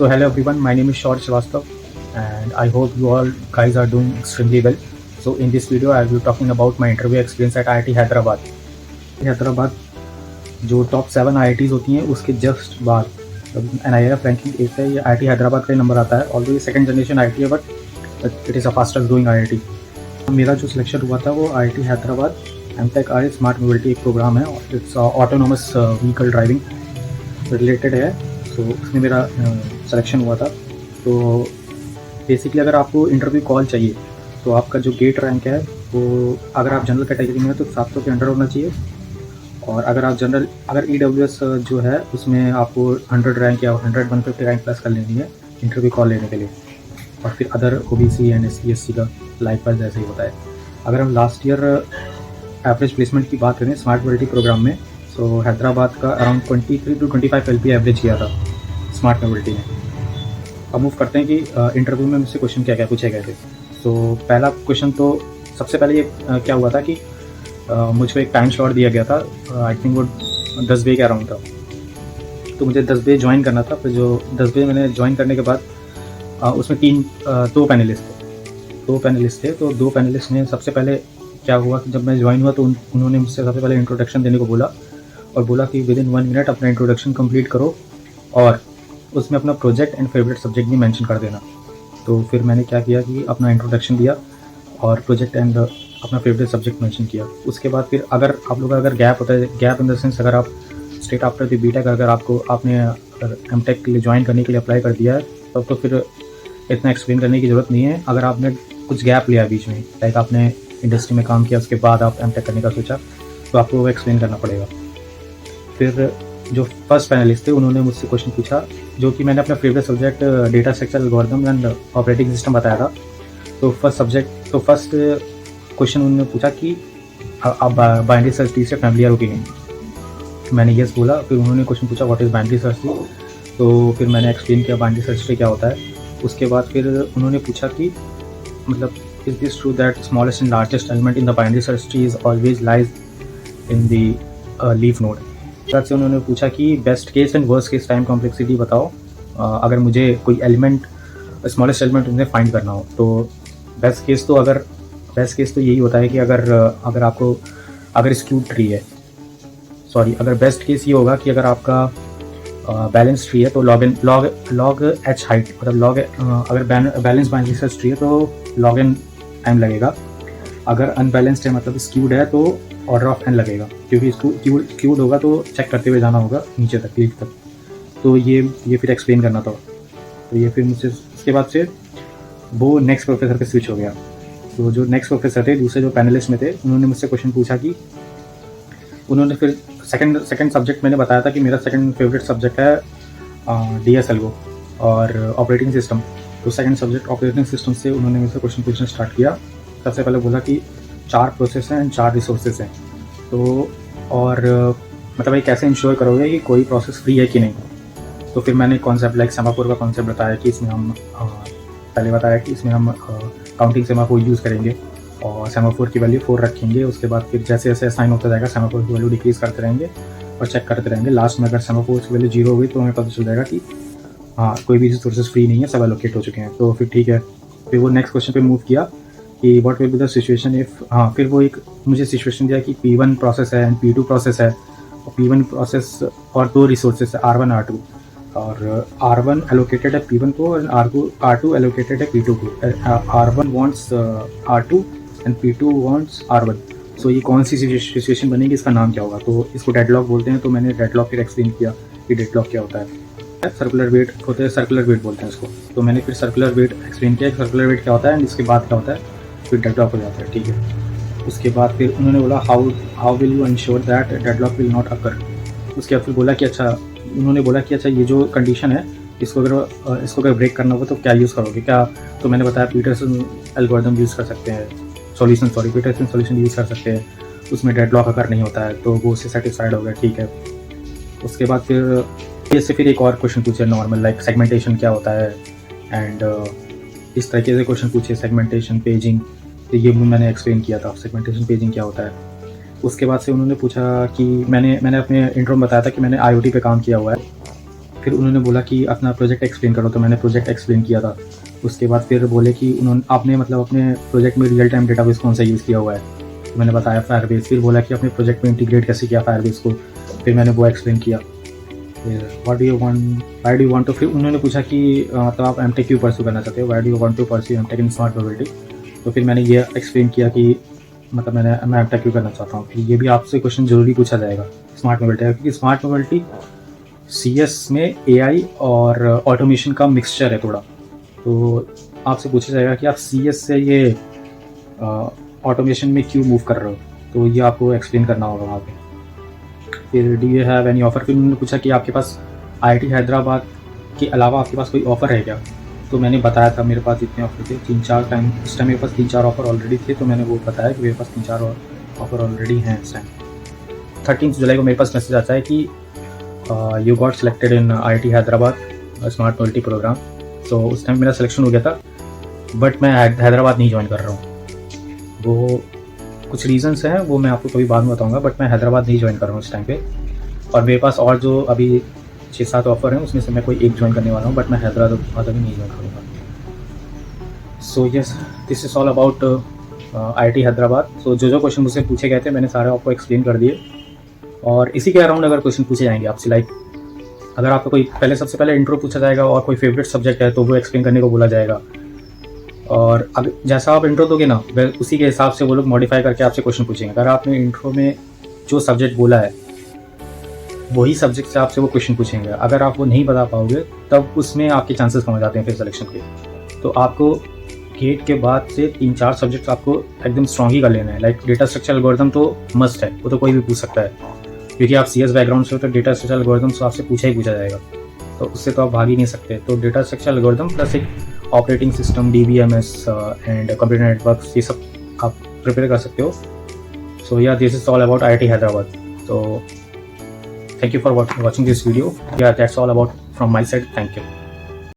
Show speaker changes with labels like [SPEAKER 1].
[SPEAKER 1] So hello everyone, my name is Shaurya Srivastav and I hope you all guys are doing extremely well. So in this video I will be talking about my interview experience at IIT Hyderabad. Hyderabad जो top 7 IITs होती हैं उसके just बाद NIRF ranking 8 है, ये IIT Hyderabad का number आता है। ऑल्दो ये सेकंड जनरेशन IIT है but it is a fastest growing IIT। मेरा जो सिलेक्शन हुआ था वो IIT Hyderabad MTech are smart mobility एक प्रोग्राम है, it's autonomous vehicle driving related है। तो उसमें मेरा सिलेक्शन हुआ था। तो बेसिकली अगर आपको इंटरव्यू कॉल चाहिए तो आपका जो गेट रैंक है वो अगर आप जनरल कैटेगरी में है तो 700 के अंडर होना चाहिए, और अगर आप अगर EWS जो है उसमें आपको 100 रैंक या 150 रैंक प्लस कर लेनी है इंटरव्यू कॉल लेने के लिए। और फिर other OBC and SC SC का लाइफ वाइज ऐसे ही होता है। अगर हम लास्ट ईयर एवरेज प्लेसमेंट की बात करें स्मार्ट मोबिलिटी प्रोग्राम में, तो हैदराबाद का अराउंड 23 to 25 LP एवरेज किया था स्मार्ट मोबिलिटी में। अब मूव करते हैं कि इंटरव्यू में मुझसे क्वेश्चन क्या क्या पूछे गए थे। तो पहला क्वेश्चन तो सबसे पहले ये क्या हुआ था कि मुझको एक टाइम स्लॉट दिया गया था, आई थिंक वो 10 बजे के अराउंड था। तो मुझे 10 बजे ज्वाइन करना था। फिर जो 10 बजे मैंने ज्वाइन करने के बाद उसमें दो पैनलिस्ट थे। तो दो पैनलिस्ट ने सबसे पहले क्या हुआ कि जब मैं ज्वाइन हुआ तो उन्होंने मुझसे सबसे पहले इंट्रोडक्शन देने को बोला और बोला कि विद इन 1 मिनट अपना इंट्रोडक्शन कंप्लीट करो और उसमें अपना प्रोजेक्ट एंड फेवरेट सब्जेक्ट भी मेंशन कर देना। तो फिर मैंने क्या किया कि अपना इंट्रोडक्शन दिया और प्रोजेक्ट एंड अपना फेवरेट सब्जेक्ट मेंशन किया। उसके बाद फिर अगर आप लोग अगर गैप होता है, गैप इन द सेंस अगर आप स्ट्रेट आफ्टर द बीटेक अगर आपने अगर एमटेक के लिए ज्वाइन करने के लिए अप्लाई कर दिया है तब तो फिर इतना एक्सप्लेन करने की ज़रूरत नहीं है। अगर आपने कुछ गैप लिया बीच में, लाइक आपने इंडस्ट्री में काम किया उसके बाद आप एमटेक करने का सोचा, तो आपको वो एक्सप्लेन करना पड़ेगा। फिर जो फर्स्ट पैनलिस्ट थे उन्होंने मुझसे क्वेश्चन पूछा, जो कि मैंने अपना favourite subject data structure algorithm and operating system बताया था। तो फर्स्ट क्वेश्चन उन्होंने पूछा कि आप बाइनरी सर्च ट्री से फैमिलियर हो कि नहीं। मैंने यस बोला। फिर उन्होंने क्वेश्चन पूछा what is binary search tree. तो फिर मैंने एक्सप्लेन किया बाइनरी सर्च ट्री क्या होता है। उसके बाद फिर उन्होंने पूछा कि मतलब is this true that smallest and largest element in the binary search tree is always lies in the leaf node. तब से उन्होंने पूछा कि best case and worst case time complexity बताओ अगर मुझे कोई एलिमेंट स्मॉलेस्ट एलिमेंट उन्हें फाइंड करना हो। तो बेस्ट केस तो यही होता है कि अगर आपको अगर स्क्यूड ट्री है, अगर बेस्ट केस ये होगा कि अगर आपका बैलेंस ट्री है तो लॉग h हाइट मतलब अगर बैलेंस बाइनरी सर्च ट्री है तो log n टाइम लगेगा। अगर अनबैलेंस्ड है मतलब स्क्यूड है तो ऑर्डर ऑफ n लगेगा, क्योंकि स्क्यूड होगा तो चेक करते हुए जाना होगा नीचे तक लीफ तक। तो ये फिर एक्सप्लेन करना था। तो ये फिर मुझसे उसके बाद से वो नेक्स्ट प्रोफेसर पे स्विच हो गया। तो जो नेक्स्ट प्रोफेसर थे दूसरे जो पैनलिस्ट में थे उन्होंने मुझसे क्वेश्चन पूछा कि उन्होंने फिर सेकंड सब्जेक्ट मैंने बताया था कि मेरा सेकंड फेवरेट सब्जेक्ट है DS एल्गो और ऑपरेटिंग सिस्टम। तो सेकंड सब्जेक्ट ऑपरेटिंग सिस्टम से उन्होंने मुझसे क्वेश्चन पूछना स्टार्ट किया। सबसे पहले बोला कि 4 प्रोसेस हैं एंड 4 रिसोर्सेज हैं। तो और मतलब ये कैसे इंश्योर करोगे कि कोई प्रोसेस फ्री है कि नहीं। तो फिर मैंने कॉन्सेप्ट लाइक सेमाफोर का कॉन्सेप्ट बताया कि इसमें हम पहले बताया कि इसमें हम काउंटिंग सेमाफोर यूज़ करेंगे और सेमाफोर की वैल्यू 4 रखेंगे। उसके बाद फिर जैसे जैसे असाइन होता जाएगा सेमाफोर की वैल्यू डिक्रीज़ करते रहेंगे और चेक करते रहेंगे। लास्ट में अगर सेमाफोर की वैल्यू 0 हुई तो हमें पता चल जाएगा कि हाँ कोई भी रिसोर्सेज फ्री नहीं है, सब एलोकेट हो चुके हैं। तो फिर ठीक है। फिर वो नेक्स्ट क्वेश्चन पे मूव किया कि what will be the situation if, फिर वो एक मुझे सिचुएशन दिया कि P1 प्रोसेस है एंड P2 प्रोसेस है और P1 प्रोसेस और 2 रिसोर्सेज है R1 R2 और R1 एलोकेटेड है P1 को और R2 एलोकेटेड है P2 को। R1 wants R2 and P2 wants R1। सो ये कौन सी सिचुएशन बनेगी, इसका नाम क्या होगा। तो इसको डेडलॉक बोलते हैं। तो मैंने डेडलॉक फिर एक्सप्लेन किया कि डेडलॉक क्या होता है। सर्कुलर वेट होते हैं, सर्कुलर वेट बोलते हैं इसको। तो मैंने फिर सर्कुलर वेट एक्सप्लेन किया सर्कुलर वेट क्या होता है एंड इसके बाद क्या होता है, फिर डेडलॉक हो जाता है। ठीक है। उसके बाद फिर उन्होंने बोला how will you ensure that deadlock will not occur. उसके बाद फिर बोला कि उन्होंने बोला कि ये जो कंडीशन है इसको अगर ब्रेक करना हो तो क्या यूज़ करोगे क्या। तो मैंने बताया पीटरसन एल्गोरिथम यूज़ कर सकते हैं, पीटरसन सॉल्यूशन यूज़ कर सकते हैं, उसमें डेडलॉक अगर नहीं होता है। तो वो उससे सेटिस्फाइड हो गया। ठीक है। उसके बाद फिर एक और क्वेश्चन पूछे नॉर्मल लाइक सेगमेंटेशन क्या होता है एंड इस तरीके से क्वेश्चन पूछे, सेगमेंटेशन पेजिंग। तो ये मैंने एक्सप्लेन किया था सेगमेंटेशन पेजिंग क्या होता है। उसके बाद से उन्होंने पूछा कि मैंने अपने इंट्रो में बताया था कि मैंने IoT पे काम किया हुआ है। फिर उन्होंने बोला कि अपना प्रोजेक्ट एक्सप्लेन करो, तो मैंने प्रोजेक्ट एक्सप्लेन किया था। उसके बाद फिर बोले कि आपने मतलब अपने प्रोजेक्ट में रियल टाइम डेटाबेस कौन सा यूज़ किया हुआ है, तो मैंने बताया फायरबेस। फिर बोला कि अपने प्रोजेक्ट में इंटीग्रेट कैसे किया फायरबेस को, फिर मैंने वो एक्सप्लेन किया। फिर what do you want, why do you want to, फिर उन्होंने पूछा कि तो आप एमटेक क्यों परस्यू करना चाहते हो, why do you want to pursue MTech in smart mobility. तो फिर मैंने ये एक्सप्लेन किया कि मतलब मैं एमटेक क्यों करना चाहता हूँ। फिर ये भी आपसे क्वेश्चन ज़रूरी पूछा जाएगा स्मार्ट मोबिलिटी का, क्योंकि स्मार्ट मोबिलिटी CS में AI और ऑटोमेशन का मिक्सचर है थोड़ा। तो आपसे पूछा जाएगा कि आप CS से ये ऑटोमेशन में क्यों मूव कर रहे हो, तो ये आपको एक्सप्लेन करना होगा वहाँ पे। फिर do you have any offer, फिर उन्होंने पूछा कि आपके पास IIT हैदराबाद के अलावा आपके पास कोई ऑफ़र है क्या। तो मैंने बताया था मेरे पास इतने ऑफ़र थे, 3-4 टाइम, इस टाइम मेरे पास 3-4 ऑफ़र ऑलरेडी थे। तो मैंने वो बताया कि मेरे पास 3-4 ऑफ़र ऑलरेडी हैं इस टाइम। 13 जुलाई को मेरे पास मैसेज आता है कि you got selected in IIT Hyderabad smart mobility program. तो उस टाइम मेरा सिलेक्शन हो गया था, बट मैं हैदराबाद नहीं ज्वाइन कर रहा हूँ। वो कुछ रीजंस हैं, वो मैं आपको कभी बाद में बताऊंगा, बट मैं हैदराबाद नहीं ज्वाइन कर रहा हूँ इस टाइम पे। और मेरे पास और जो अभी 6-7 ऑफ़र हैं, उसमें से मैं कोई एक ज्वाइन करने वाला हूँ, बट मैं हैदराबाद भी नहीं ज्वाइन करूँगा। So yes, this is all about IIT Hyderabad. सो जो क्वेश्चन मुझसे पूछे गए थे मैंने सारे आपको एक्सप्लेन कर दिए। और इसी के अराउंड अगर क्वेश्चन पूछे जाएंगे आपसे, लाइक अगर आपको कोई सबसे पहले इंट्रो पूछा जाएगा और कोई फेवरेट सब्जेक्ट है तो वो एक्सप्लेन करने को बोला जाएगा। और अब जैसा आप इंट्रो दोगे ना, उसी के हिसाब से वो लोग मॉडिफाई करके आपसे क्वेश्चन पूछेंगे। अगर आपने इंट्रो में जो सब्जेक्ट बोला है वही सब्जेक्ट से आपसे वो क्वेश्चन पूछेंगे। अगर आप वो नहीं बता पाओगे तब उसमें आपके चांसेस कम हो जाते हैं फिर सिलेक्शन के। तो आपको गेट के बाद से 3-4 सब्जेक्ट्स आपको एकदम स्ट्रॉन्ग ही कर लेना है। लाइक डेटा स्ट्रक्चर एल्गोरिथम तो मस्ट है, वो तो कोई भी पूछ सकता है, क्योंकि आप CS बैकग्राउंड से हो तो डेटा स्ट्रक्चर एल्गोरिथम तो आपसे पूछा ही पूछा जाएगा, तो उससे तो आप भाग ही नहीं सकते। तो डेटा स्ट्रक्चर एल्गोरिथम प्लस एक operating system DBMS and computer networks, ये सब आप प्रिपेयर कर सकते हो। So yeah this is all about IIT Hyderabad. तो thank you for watching this video. Yeah that's all about from my side. Thank you.